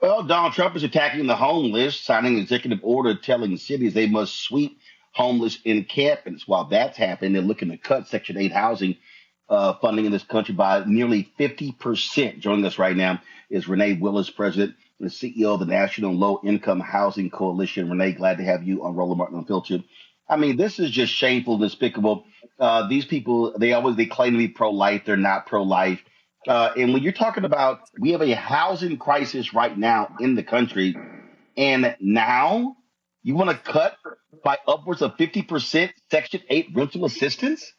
Well, Donald Trump is attacking the homeless, signing an executive order telling cities they must sweep homeless encampments. While that's happening, they're looking to cut Section 8 housing funding in this country by nearly 50%. Joining us right now is Renee Willis, President and CEO of the National Low Income Housing Coalition. Renee, glad to have you on Roland Martin Unfiltered. I mean, this is just shameful, despicable. These people, they claim to be pro-life. They're not pro-life. And when you're talking about, we have a housing crisis right now in the country, and now you want to cut by upwards of 50% Section 8 rental assistance?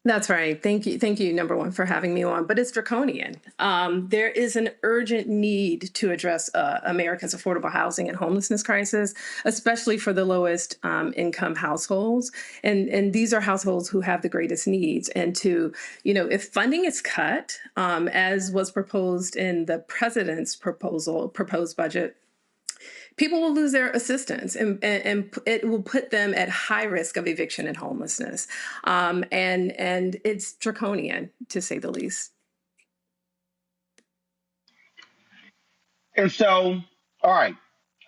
That's right. Thank you. Thank you, number one, for having me on. But it's draconian. There is an urgent need to address America's affordable housing and homelessness crisis, especially for the lowest income households. And these are households who have the greatest needs. And if funding is cut, as was proposed in the president's proposed budget, people will lose their assistance, and it will put them at high risk of eviction and homelessness. And it's draconian, to say the least. And so, all right,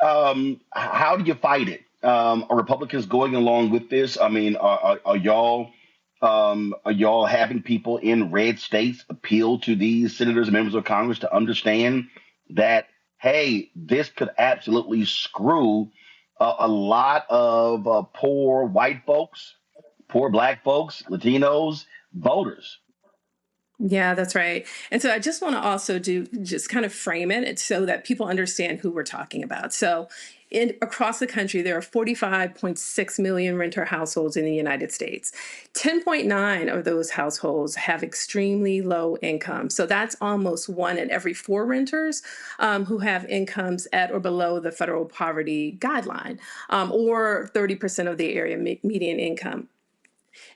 how do you fight it? Are Republicans going along with this? I mean, are y'all having people in red states appeal to these senators and members of Congress to understand that, hey, this could absolutely screw a lot of poor white folks, poor black folks, Latinos, voters? Yeah, that's right. And so I just want to also just kind of frame it so that people understand who we're talking about. So across the country, there are 45.6 million renter households in the United States. 10.9 of those households have extremely low income. So that's almost one in every four renters who have incomes at or below the federal poverty guideline, or 30% of the area median income.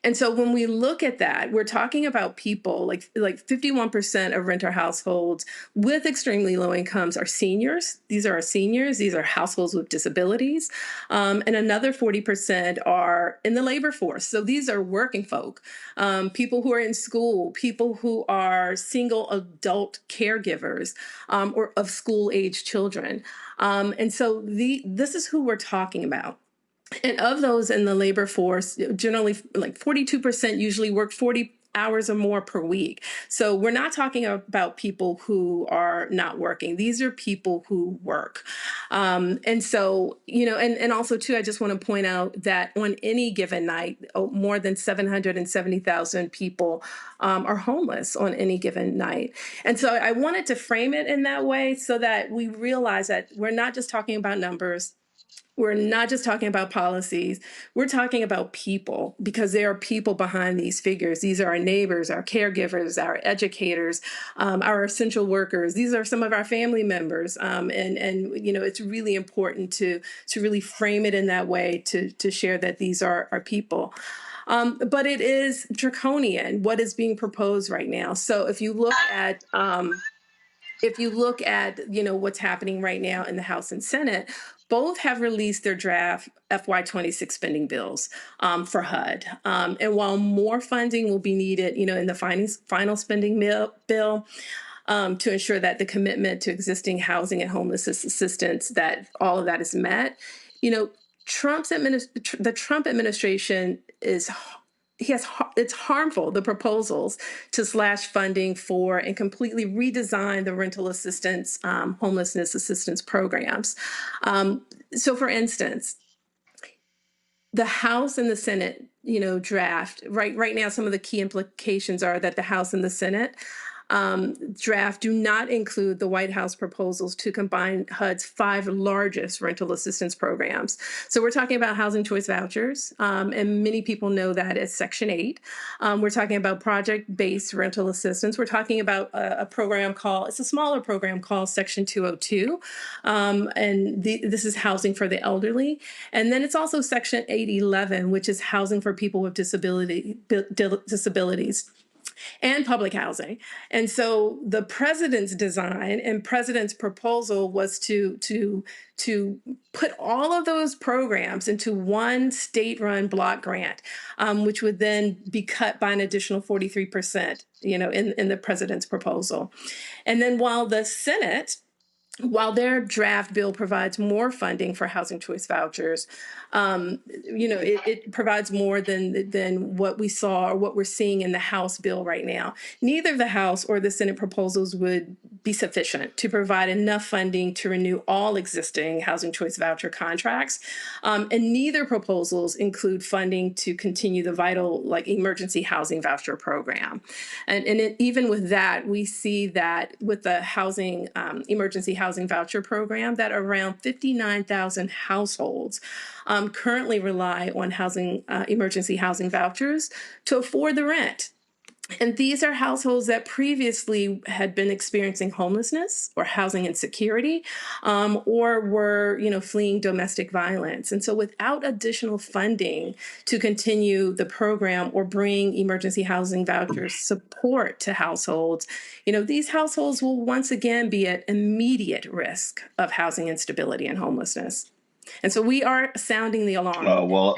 And so when we look at that, we're talking about people like 51% of renter households with extremely low incomes are seniors. These are our seniors. These are households with disabilities. And another 40% are in the labor force. So these are working folk, people who are in school, people who are single adult caregivers, or of school age children. And so this is who we're talking about. And of those in the labor force, generally like 42% usually work 40 hours or more per week. So we're not talking about people who are not working. These are people who work. And so, and also too, I just want to point out that on any given night, more than 770,000 people are homeless on any given night. And so I wanted to frame it in that way so that we realize that we're not just talking about numbers. We're not just talking about policies. We're talking about people, because there are people behind these figures. These are our neighbors, our caregivers, our educators, our essential workers. These are some of our family members. And it's really important to really frame it in that way, to share that these are our people. But it is draconian, what is being proposed right now. So if you look at what's happening right now in the House and Senate, both have released their draft FY26 spending bills for HUD. And while more funding will be needed, in the final spending bill, to ensure that the commitment to existing housing and homelessness assistance, that all of that is met, the Trump administration it's harmful, the proposals to slash funding for and completely redesign the rental assistance, homelessness assistance programs. So for instance, the House and the Senate, draft right now, some of the key implications are that the House and the Senate draft do not include the White House proposals to combine HUD's 5 largest rental assistance programs. So we're talking about housing choice vouchers, and many people know that as Section 8. We're talking about project-based rental assistance. We're talking about it's a smaller program called Section 202, and this is housing for the elderly. And then it's also Section 811, which is housing for people with disabilities and public housing. And so the president's design and president's proposal was to put all of those programs into one state-run block grant, which would then be cut by an additional 43%, in the president's proposal. And then while the Senate while their draft bill provides more funding for housing choice vouchers, it provides more than what we saw or what we're seeing in the House bill right now. Neither the House or the Senate proposals would be sufficient to provide enough funding to renew all existing housing choice voucher contracts. And neither proposals include funding to continue the vital emergency housing voucher program. Even with that, we see that with the housing emergency housing voucher program, that around 59,000 households currently rely on emergency housing vouchers to afford the rent. And these are households that previously had been experiencing homelessness or housing insecurity, or were, fleeing domestic violence. And so without additional funding to continue the program or bring emergency housing vouchers support to households, these households will once again be at immediate risk of housing instability and homelessness. And so we are sounding the alarm.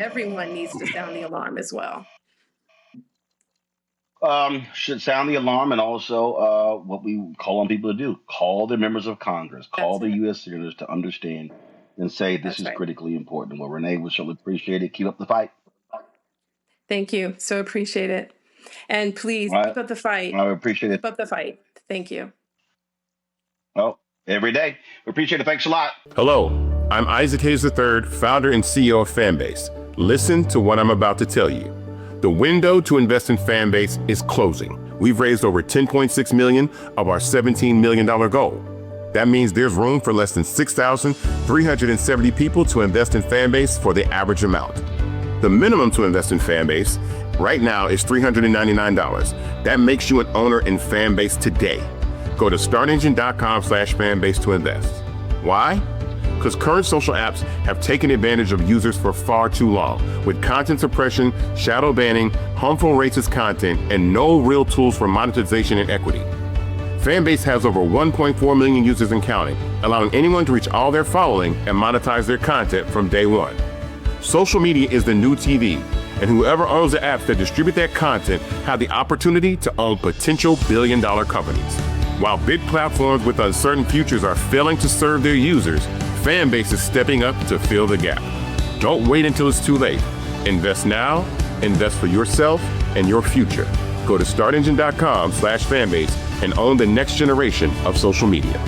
Everyone needs to sound the alarm as well. Should sound the alarm, and also what we call on people to do: call their members of Congress, call the U.S. senators to understand and say this is critically important. Well, Renee, we certainly appreciate it. Keep up the fight. Thank you. So appreciate it. And please keep up the fight. I appreciate it. Keep up the fight. Thank you. Well, every day. We appreciate it. Thanks a lot. Hello, I'm Isaac Hayes III, founder and CEO of Fanbase. Listen to what I'm about to tell you. The window to invest in Fanbase is closing. We've raised over $10.6 million of our $17 million goal. That means there's room for less than 6,370 people to invest in Fanbase for the average amount. The minimum to invest in Fanbase right now is $399. That makes you an owner in Fanbase today. Go to startengine.com/fanbase to invest. Why? Because current social apps have taken advantage of users for far too long, with content suppression, shadow banning, harmful racist content, and no real tools for monetization and equity. Fanbase has over 1.4 million users and counting, allowing anyone to reach all their following and monetize their content from day one. Social media is the new TV, and whoever owns the apps that distribute that content have the opportunity to own potential billion-dollar companies. While big platforms with uncertain futures are failing to serve their users, Fanbase is stepping up to fill the gap. Don't wait until it's too late. Invest now, invest for yourself and your future. Go to startengine.com/fanbase and own the next generation of social media.